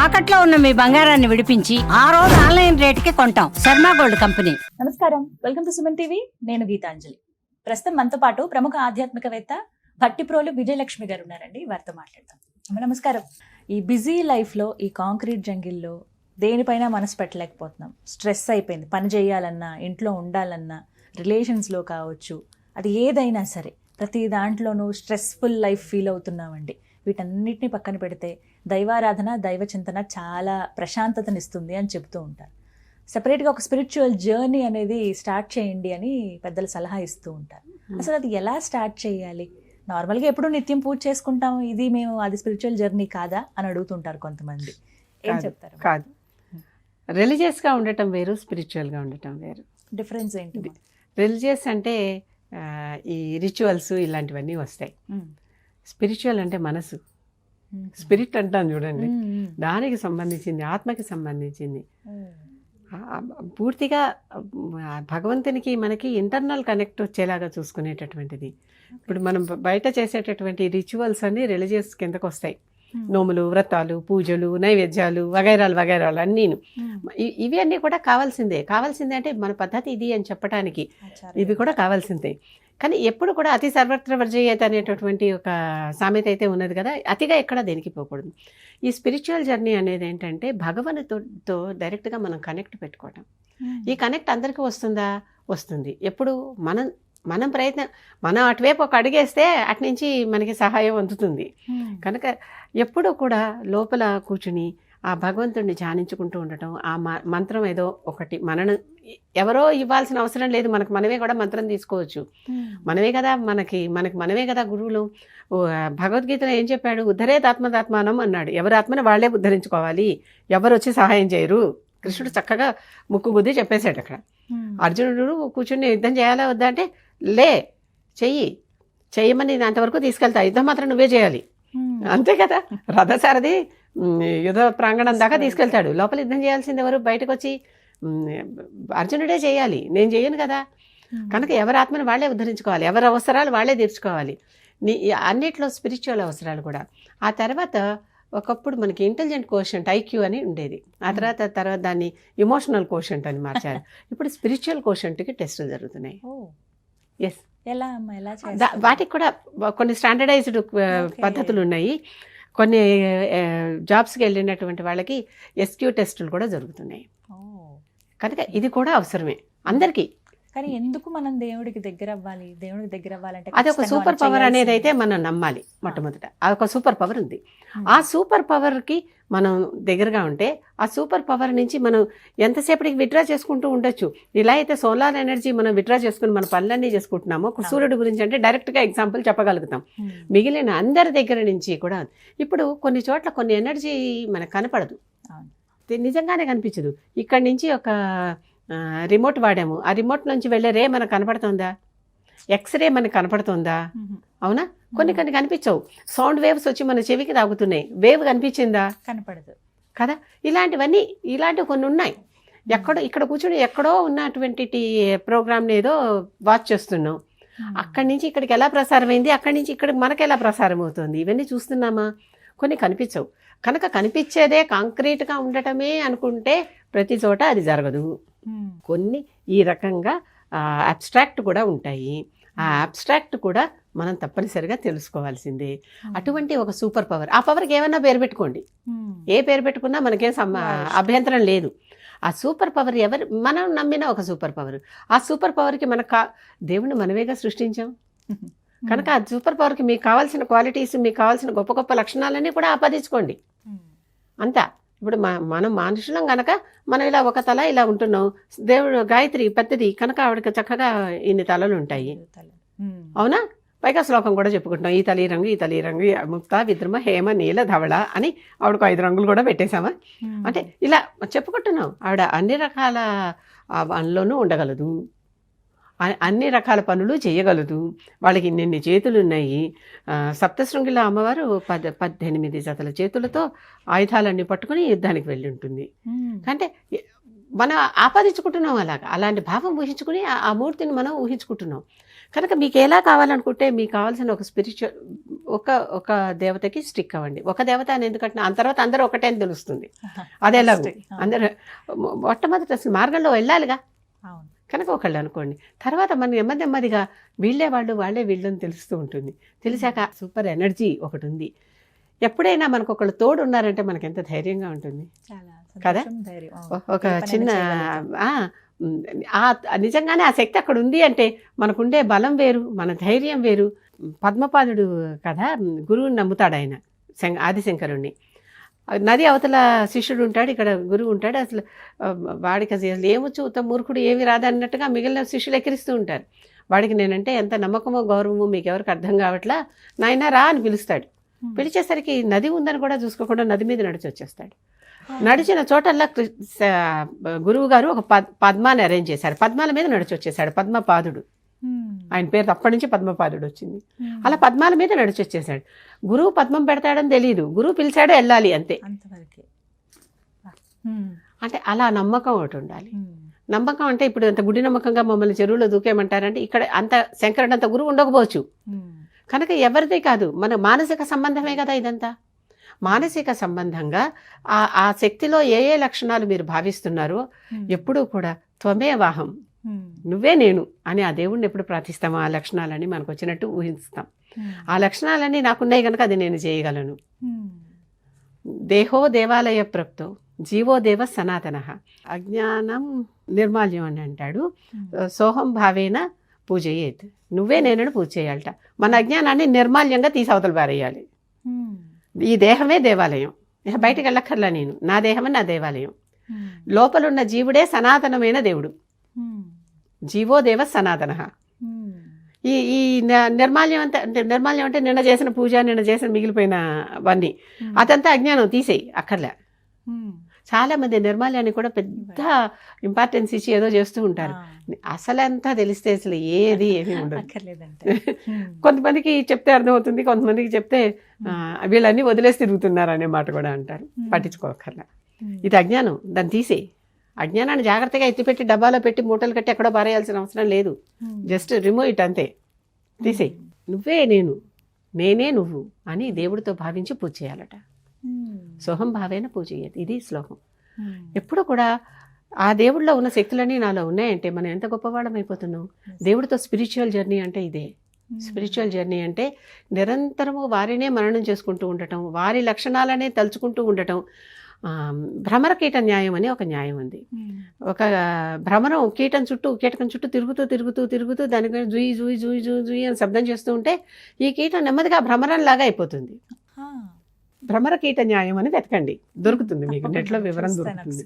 తాకట్లో ఉన్న మీ బంగారాన్ని విడిపించి ఆ రోజు ఆన్లైన్ రేటుకి కొంటాం. Sharma gold company. నమస్కారం, వెల్కమ్ టు సుమన్ టీవీ. నేను గీతాంజలి. ప్రస్తుతం మనతో పాటు ప్రముఖ ఆధ్యాత్మికవేత్త భట్టిప్రోలు విజయలక్ష్మి గారు ఉన్నారండి. వారితో మాట్లాడతాం. అమ్మ నమస్కారం. ఈ బిజీ లైఫ్ లో, ఈ కాంక్రీట్ జంగిల్లో దేనిపైన మనసు పెట్టలేకపోతున్నాం. స్ట్రెస్ అయిపోయింది. పని చేయాలన్నా, ఇంట్లో ఉండాలన్నా, రిలేషన్స్ లో కావచ్చు, అది ఏదైనా సరే ప్రతి దాంట్లోనూ స్ట్రెస్ఫుల్ లైఫ్ ఫీల్ అవుతున్నామండి. వీటన్నిటిని పక్కన పెడితే దైవారాధన, దైవ చింతన చాలా ప్రశాంతతనిస్తుంది అని చెప్తూ ఉంటారు. సపరేట్గా ఒక స్పిరిచువల్ జర్నీ అనేది స్టార్ట్ చేయండి అని పెద్దలు సలహా ఇస్తూ ఉంటారు. అసలు అది ఎలా స్టార్ట్ చేయాలి? నార్మల్గా ఎప్పుడు నిత్యం పూజ చేసుకుంటాం, ఇది మేము అది స్పిరిచువల్ జర్నీ కాదా అని అడుగుతుంటారు కొంతమంది. ఏం చెప్తారు? కాదు, రిలీజియస్గా ఉండటం వేరు, స్పిరిచువల్గా ఉండటం వేరు. డిఫరెన్స్ ఏంటి? రిలీజియస్ అంటే ఈ రిచువల్స్ ఇలాంటివన్నీ వస్తాయి. స్పిరిచువల్ అంటే మనసు, స్పిరిట్ అంటాను చూడండి, దానికి సంబంధించింది, ఆత్మకి సంబంధించింది. పూర్తిగా భగవంతునికి మనకి ఇంటర్నల్ కనెక్ట్ వచ్చేలాగా చూసుకునేటటువంటిది. ఇప్పుడు మనం బయట చేసేటటువంటి రిచువల్స్ అన్నీ రిలీజియస్ కిందకు వస్తాయి. నోములు, వ్రతాలు, పూజలు, నైవేద్యాలు, వగైరాలు అన్నీను. ఇవి అన్నీ కూడా కావాల్సిందే అంటే మన పద్ధతి ఇది అని చెప్పడానికి ఇవి కూడా కావాల్సిందే. కానీ ఎప్పుడు కూడా అతి సర్వత్ర వర్జయేత్ అనేటటువంటి ఒక సామెత అయితే ఉన్నది కదా, అతిగా ఎక్కడ దేనికి పోకూడదు. ఈ స్పిరిచువల్ జర్నీ అనేది ఏంటంటే భగవంతుడితో డైరెక్ట్గా మనం కనెక్ట్ పెట్టుకోవటం. ఈ కనెక్ట్ అందరికీ వస్తుందా? వస్తుంది. ఎప్పుడు మనం ప్రయత్నం, మనం అటువైపు ఒక అడిగేస్తే అటునుంచి మనకి సహాయం అందుతుంది. కనుక ఎప్పుడూ కూడా లోపల కూర్చుని ఆ భగవంతుడిని ధ్యానించుకుంటూ ఉండటం. ఆ మంత్రం ఏదో ఒకటి మనను ఎవరో ఇవ్వాల్సిన అవసరం లేదు, మనమే కూడా మంత్రం తీసుకోవచ్చు. మనమే కదా మనమే కదా గురువులు. భగవద్గీతలో ఏం చెప్పాడు? ఉద్ధరేతాత్మదాత్మానం అన్నాడు. ఎవరి ఆత్మని వాళ్ళే ఉద్ధరించుకోవాలి, ఎవరు వచ్చి సహాయం చేయరు. కృష్ణుడు చక్కగా ముక్కు బుద్ధి చెప్పేశాడు అక్కడ. అర్జునుడు కూర్చుని యుద్ధం చేయాలా వద్దా అంటే, చెయ్యమని అంతవరకు తీసుకెళ్తా, యుద్ధం మాత్రం నువ్వే చేయాలి, అంతే కదా. రథసారథి యుద్ధ ప్రాంగణం దాకా తీసుకెళ్తాడు, లోపల యుద్ధం చేయాల్సింది ఎవరు? బయటకు వచ్చి అర్జునుడే చేయాలి, నేను చేయను కదా. కనుక ఎవరి ఆత్మని వాళ్ళే ఉద్ధరించుకోవాలి, ఎవరి అవసరాలు వాళ్ళే తీర్చుకోవాలి. అన్నిట్లో స్పిరిచువల్ అవసరాలు కూడా. ఆ తర్వాత ఒకప్పుడు మనకి ఇంటెలిజెంట్ కోషెంట్, ఐక్యూ అని ఉండేది. ఆ తర్వాత దాన్ని ఇమోషనల్ కోషెంట్ అని మార్చారు. ఇప్పుడు స్పిరిచువల్ కోషెంట్కి టెస్టులు జరుగుతున్నాయి. ఎస్, వాటికి కూడా కొన్ని స్టాండర్డైజ్డ్ పద్ధతులు ఉన్నాయి. కొన్ని జాబ్స్కి వెళ్ళినటువంటి వాళ్ళకి ఎస్క్యూ టెస్టులు కూడా జరుగుతున్నాయి. కనుక ఇది కూడా అవసరమే అందరికీ. కానీ ఎందుకు మనం దేవుడికి దగ్గర అవ్వాలంటే అది ఒక సూపర్ పవర్ అనేది అయితే మనం నమ్మాలి. మొట్టమొదట అదొక సూపర్ పవర్ ఉంది. ఆ సూపర్ పవర్కి మనం దగ్గరగా ఉంటే ఆ సూపర్ పవర్ నుంచి మనం ఎంతసేపటికి విత్డ్రా చేసుకుంటూ ఉండొచ్చు. ఇలా అయితే సోలార్ ఎనర్జీ మనం విత్డ్రా చేసుకుని మన పనులన్నీ చేసుకుంటున్నామో, సూర్యుడి గురించి అంటే డైరెక్ట్గా ఎగ్జాంపుల్ చెప్పగలుగుతాం. మిగిలిన అందరి దగ్గర నుంచి కూడా ఇప్పుడు కొన్ని చోట్ల కొన్ని ఎనర్జీ మనకు కనపడదు, నిజంగానే కనిపించదు. ఇక్కడి నుంచి ఒక రిమోట్ వాడాము, ఆ రిమోట్ నుంచి వెళ్ళే రే మనకు కనపడుతుందా? ఎక్స్రే మనకు కనపడుతుందా? అవునా? కొన్ని కనిపించవు. సౌండ్ వేవ్స్ వచ్చి మన చెవికి తాగుతున్నాయి, వేవ్ కనిపించిందా? కనపడదు కదా. ఇలాంటివి కొన్ని ఉన్నాయి. ఇక్కడ కూర్చొని ఎక్కడో ఉన్నటువంటి ప్రోగ్రామ్ని ఏదో వాచ్ చేస్తున్నాం, అక్కడి నుంచి ఇక్కడికి ఎలా ప్రసారం అయింది, అక్కడి నుంచి ఇక్కడికి మనకు ఎలా ప్రసారం అవుతుంది, ఇవన్నీ చూస్తున్నామా? కొన్ని కనిపించవు. కనుక కనిపించేదే కాంక్రీట్గా ఉండటమే అనుకుంటే ప్రతి చోట అది జరగదు. కొన్ని ఈ రకంగా అబ్స్ట్రాక్ట్ కూడా ఉంటాయి. ఆ అబ్స్ట్రాక్ట్ కూడా మనం తప్పనిసరిగా తెలుసుకోవాల్సిందే. అటువంటి ఒక సూపర్ పవర్, ఆ పవర్కి ఏమన్నా పేరు పెట్టుకోండి, ఏ పేరు పెట్టుకున్నా మనకేం అభ్యంతరం లేదు. ఆ సూపర్ పవర్ మనం నమ్మిన ఒక సూపర్ పవర్. ఆ సూపర్ పవర్కి దేవుణ్ణి మనమేగా సృష్టించాం. కనుక ఆ సూపర్ పవర్కి మీకు కావాల్సిన క్వాలిటీస్, మీకు కావాల్సిన గొప్ప గొప్ప లక్షణాలన్నీ కూడా ఆపాదించుకోండి అంతా. ఇప్పుడు మనం మనుషులం కనుక మనం ఇలా ఒక తల ఇలా ఉంటున్నాం. దేవుడు గాయత్రి పెద్దది కనుక ఆవిడకి చక్కగా ఇన్ని తలలు ఉంటాయి, అవునా? పైగా శ్లోకం కూడా చెప్పుకుంటున్నాం, ఈ తలి రంగు ముక్త విద్రమ హేమ నీల ధవళ అని ఆవిడకు 5 రంగులు కూడా పెట్టేశామా. అంటే ఇలా చెప్పుకుంటున్నాం. ఆవిడ అన్ని రకాల పనుల్లోనూ ఉండగలదు, అన్ని రకాల పనులు చేయగలదు. వాళ్ళకి ఇన్ని చేతులు ఉన్నాయి. సప్తశృంగిలో అమ్మవారు 18 జతల చేతులతో ఆయుధాలన్నీ పట్టుకుని యుద్ధానికి వెళ్ళి ఉంటుంది. అంటే మనం ఆపాదించుకుంటున్నాం అలాంటి భావం ఊహించుకుని ఆ మూర్తిని మనం ఊహించుకుంటున్నాం. కనుక మీకు ఎలా కావాలనుకుంటే మీకు కావాల్సిన ఒక స్పిరిచువల్ ఒక దేవతకి స్టిక్ అవ్వండి. ఒక దేవత అని ఎందుకంటే ఆ తర్వాత అందరూ ఒకటే అని తెలుస్తుంది. అది ఎలా అందరూ మొట్టమొదటి అసలు మార్గంలో వెళ్ళాలిగా. అవును. కనుక ఒకళ్ళు అనుకోండి, తర్వాత మన నెమ్మది నెమ్మదిగా వీళ్ళే వాళ్ళే వీళ్ళని తెలుస్తూ ఉంటుంది. తెలిసాక సూపర్ ఎనర్జీ ఒకటి ఉంది. ఎప్పుడైనా మనకు ఒకళ్ళు తోడు ఉన్నారంటే మనకి ఎంత ధైర్యంగా ఉంటుంది చాలా కదా. సంతోషం, ధైర్యం. అవును. ఒక చిన్న నిజంగానే ఆ శక్తి అక్కడ ఉంది అంటే మనకుండే బలం వేరు, మన ధైర్యం వేరు. పద్మపాదుడు కదా గురువుని నమ్ముతాడు ఆయన, ఆదిశంకరుణ్ణి. నది అవతల శిష్యుడు ఉంటాడు, ఇక్కడ గురువు ఉంటాడు. అసలు వాడికి అసలు ఏమొచ్చు ఉత్తమ మూర్ఖుడు ఏమి రాదన్నట్టుగా మిగిలిన శిష్యులు ఎక్కిరిస్తూ ఉంటారు. వాడికి నేనంటే ఎంత నమ్మకమో గౌరవమో మీకు ఎవరికి అర్థం కావట్లా, నాయనా రా అని పిలుస్తాడు. పిలిచేసరికి నది ఉందని కూడా చూసుకోకుండా నది మీద నడిచి వచ్చేస్తాడు. నడిచిన చోటల్లా గురువు గారు ఒక పద్మాన్ని అరేంజ్ చేశారు. పద్మాల మీద నడిచి వచ్చేసాడు పద్మపాదుడు. ఆయన పేరు అప్పటి నుంచి పద్మపాదుడు వచ్చింది. అలా పద్మాల మీద నడిచి వచ్చేసాడు. గురువు పద్మం పెడతాడని తెలియదు, గురువు పిలిచాడు వెళ్ళాలి అంతే. అంటే అలా నమ్మకం ఒకటి ఉండాలి. నమ్మకం అంటే ఇప్పుడు అంత గుడి నమ్మకంగా మమ్మల్ని చెరువులో దూకేయమంటారంటే ఇక్కడ అంత శంకరుడు అంత గురువు ఉండకపోవచ్చు. కనుక ఎవరిదే కాదు, మన మానసిక సంబంధమే కదా ఇదంతా. మానసిక సంబంధంగా ఆ శక్తిలో ఏ లక్షణాలు మీరు భావిస్తున్నారో ఎప్పుడూ కూడా త్వమేవాహం, నువ్వే నేను అని ఆ దేవుణ్ణి ఎప్పుడు ప్రార్థిస్తామో ఆ లక్షణాలన్నీ మనకు వచ్చినట్టు ఊహిస్తాం. ఆ లక్షణాలన్నీ నాకున్నాయి కనుక అది నేను చేయగలను. దేహో దేవాలయ ప్రాప్తో జీవో దేవ సనాతన, అజ్ఞానం నిర్మాల్యం అని అంటాడు. సోహం భావేన పూజయేత్, నువ్వే నేనని పూజ చేయాలట. మన అజ్ఞానాన్ని నిర్మాల్యంగా తీసి అవతల పారేయాలి. ఈ దేహమే దేవాలయం, ఇక బయటకు వెళ్ళక్కర్లా నేను, నా దేహమే నా దేవాలయం. లోపలున్న జీవుడే సనాతనమైన దేవుడు. జీవో దేవ సనాతన. ఈ నిర్మాల్యం అంటే నిన్న చేసిన పూజ, నిన్న చేసిన మిగిలిపోయినవన్నీ అదంతా అజ్ఞానం, తీసేయి అక్కర్లే. చాలా మంది నిర్మాల్యాన్ని కూడా పెద్ద ఇంపార్టెన్స్ ఇచ్చి ఏదో చేస్తూ ఉంటారు. అసలంతా తెలిస్తే అసలు ఏది ఏమీ ఉండదు. కొంతమందికి చెప్తే అర్థమవుతుంది, కొంతమందికి చెప్తే వీళ్ళన్నీ వదిలేసి తిరుగుతున్నారు అనే మాట కూడా అంటారు. పట్టించుకోకర్లా. ఇది అజ్ఞానం, దాన్ని తీసేయి. అజ్ఞానాన్ని జాగ్రత్తగా ఎత్తిపెట్టి డబ్బాలో పెట్టి మూటలు కట్టి ఎక్కడో పారేయాల్సిన అవసరం లేదు. జస్ట్ రిమూవ్ ఇట్ అంతే, తీసేయి. నువ్వే నేను, నేనే నువ్వు అని దేవుడితో భావించి పూజ చేయాలట. సోహం భావేన పూజ చేయాలి. ఇది శ్లోకం. ఎప్పుడు కూడా ఆ దేవుడిలో ఉన్న శక్తులన్నీ నాలో ఉన్నాయంటే మనం ఎంత గొప్పవాళ్ళం అయిపోతున్నాం. దేవుడితో స్పిరిచువల్ జర్నీ అంటే ఇదే. స్పిరిచువల్ జర్నీ అంటే నిరంతరము వారినే మననం చేసుకుంటూ ఉండటం, వారి లక్షణాలనే తలుచుకుంటూ ఉండటం. భ్రమర కీట న్యాయం అని ఒక న్యాయం ఉంది. ఒక భ్రమరం కీటకం చుట్టూ తిరుగుతూ దాని జూయి జూయి జూయి జూయి జూయి అని శబ్దం చేస్తూ ఉంటే ఈ కీటం నెమ్మదిగా భ్రమరం లాగా అయిపోతుంది. భ్రమర కీట న్యాయం అని వెతకండి, దొరుకుతుంది మీకు నెట్లో, వివరం దొరుకుతుంది.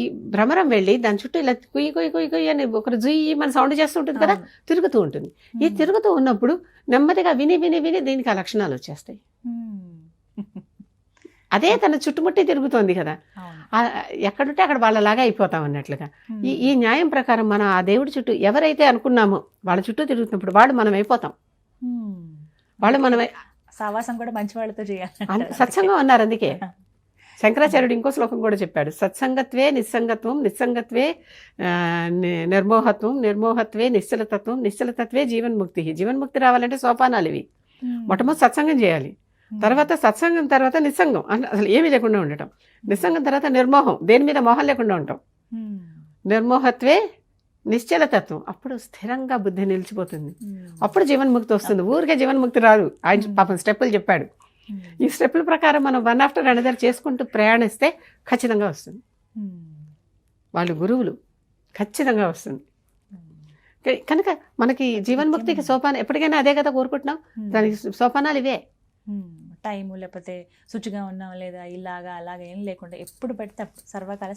ఈ భ్రమరం వెళ్ళి దాని చుట్టూ ఇలా కుయ్యి కుయ్యి కుయ్యి కుయ్యి అని ఒకరు జుయ్యి మన సౌండ్ చేస్తూ ఉంటుంది కదా, తిరుగుతూ ఉంటుంది. ఈ తిరుగుతూ ఉన్నప్పుడు నెమ్మదిగా విని విని విని దీనికి ఆ లక్షణాలు వచ్చేస్తాయి. అదే తన చుట్టుముట్టి తిరుగుతోంది కదా, ఎక్కడుంటే అక్కడ వాళ్ళలాగా అయిపోతాం అన్నట్లుగా. ఈ న్యాయం ప్రకారం మనం ఆ దేవుడి చుట్టూ ఎవరైతే అనుకున్నామో వాళ్ళ చుట్టూ తిరుగుతున్నప్పుడు వాళ్ళు మనం అయిపోతాం. వాళ్ళు మనమే. సావాసం కూడా మంచి వాళ్ళతో చేయాలి. సత్సంగం అన్నారు. అందుకే శంకరాచార్యుడు ఇంకో శ్లోకం కూడా చెప్పాడు. సత్సంగత్వే నిస్సంగత్వం, నిస్సంగత్వే నిర్మోహత్వం, నిర్మోహత్వే నిశ్చలతత్వం, నిశ్చలతత్వే జీవన్ముక్తి. జీవన్ముక్తి రావాలంటే సోపానాలు ఇవి. మొట్టమొదటి సత్సంగం చేయాలి, తర్వాత సత్సంగం తర్వాత నిస్సంగం, అసలు ఏమీ లేకుండా ఉండటం. నిస్సంగం తర్వాత నిర్మోహం, దేని మీద మోహం లేకుండా ఉంటాం. నిర్మోహత్వే నిశ్చలతత్వం, అప్పుడు స్థిరంగా బుద్ధి నిలిచిపోతుంది. అప్పుడు జీవన్ముక్తి వస్తుంది. ఊరికే జీవన్ముక్తి రాదు. ఆయన పాపం స్టెప్పులు చెప్పాడు. ఈ స్టెప్పుల ప్రకారం మనం వన్ ఆఫ్టర్ అనదర్ చేసుకుంటూ ప్రయాణిస్తే ఖచ్చితంగా వస్తుంది. వాళ్ళు గురువులు, ఖచ్చితంగా వస్తుంది. కనుక మనకి జీవన్ముక్తికి సోపానం ఎప్పటికైనా అదే కదా కోరుకుంటున్నాం. దానికి సోపానాలు ఇవే. టైము, లేకపోతే శుచిగా ఉన్నాం లేదా ఇలాగా అలాగా ఏం లేకుండా ఎప్పుడు పెడితే సర్వకాల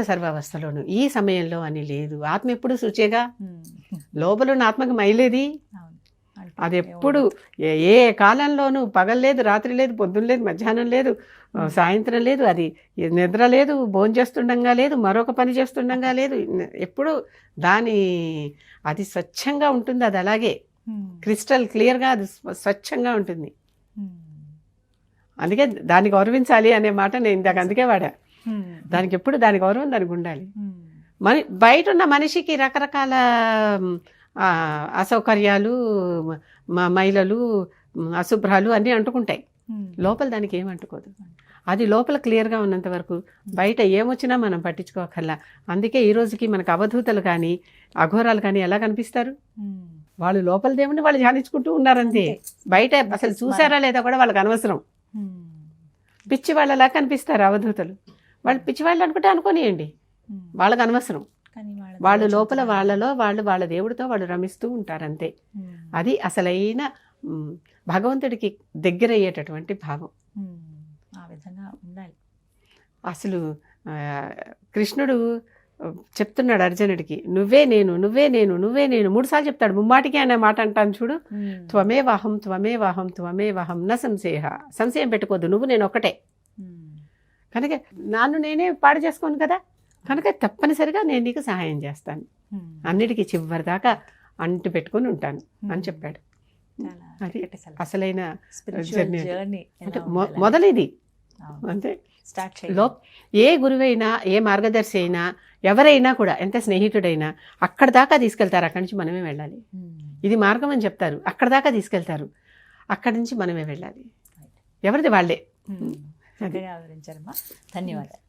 సర్వావస్థలోను ఈ సమయంలో అని లేదు. ఆత్మ ఎప్పుడు శుచిగా, లోపల ఉన్న ఆత్మకి మైలేది. అది ఎప్పుడు ఏ కాలంలోనూ పగలు లేదు, రాత్రి లేదు, పొద్దున్న లేదు, మధ్యాహ్నం లేదు, సాయంత్రం లేదు, అది నిద్ర లేదు, భోజనం చేస్తుండగా లేదు, మరొక పని చేస్తుండగా లేదు. ఎప్పుడు అది స్వచ్ఛంగా ఉంటుంది. అది అలాగే క్రిస్టల్ క్లియర్గా అది స్వచ్ఛంగా ఉంటుంది. అందుకే దాన్ని గౌరవించాలి అనే మాట నేను ఇందాక అందుకే వాడా. దానికి ఎప్పుడు దాని గౌరవం దానికి ఉండాలి. బయట ఉన్న మనిషికి రకరకాల అసౌకర్యాలు, మైలలు, అశుభ్రాలు అన్నీ అంటుకుంటాయి. లోపల దానికి ఏం అంటుకోదు. అది లోపల క్లియర్గా ఉన్నంత వరకు బయట ఏమొచ్చినా మనం పట్టించుకోకల్లా. అందుకే ఈ రోజుకి మనకు అవధూతలు కానీ అఘోరాలు కానీ ఎలా కనిపిస్తారు? వాళ్ళు లోపల దేవుని వాళ్ళు ధ్యానించుకుంటూ ఉన్నారంతే. బయట అసలు చూసారా లేదా కూడా వాళ్ళకి అనవసరం. పిచ్చి వాళ్ళలా కనిపిస్తారు అవధూతలు. వాళ్ళు పిచ్చి వాళ్ళు అనుకుంటే అనుకోనియండి, వాళ్ళకి అనవసరం. వాళ్ళు లోపల వాళ్ళలో వాళ్ళ దేవుడితో వాళ్ళు రమిస్తూ ఉంటారంతే. అది అసలైన భగవంతుడికి దగ్గర అయ్యేటటువంటి భావం. ఆ విధంగా ఉండాలి. అసలు కృష్ణుడు చెప్తున్నాడు అర్జునుడికి, నువ్వే నేను నువ్వే నేను నువ్వే నేను 3 సార్లు చెప్తాడు. ముమ్మాటికి అనే మాట అంటాను చూడు, త్వమే వాహం త్వమే వాహం త్వమే వాహం న సంశయ. సంశయం పెట్టుకోద్దు, నువ్వు నేను ఒకటే. కనుక నన్ను నేనే పాడు చేసుకోను కదా, కనుక తప్పనిసరిగా నేను నీకు సహాయం చేస్తాను, అన్నిటికీ చివరిదాకా అంటు పెట్టుకొని ఉంటాను అని చెప్పాడు. అది అసలైన జర్నీ అంటే మొదలిది అంతే. ఏ గురువైనా ఏ మార్గదర్శి అయినా ఎవరైనా కూడా ఎంత స్నేహితుడైనా అక్కడ దాకా తీసుకెళ్తారు, అక్కడి నుంచి మనమే వెళ్ళాలి. ఇది మార్గం అని చెప్తారు, అక్కడ దాకా తీసుకెళ్తారు, అక్కడి నుంచి మనమే వెళ్ళాలి. ఎవరిది వాళ్ళే. చక్కగా వివరించారమ్మా, ధన్యవాదాలు.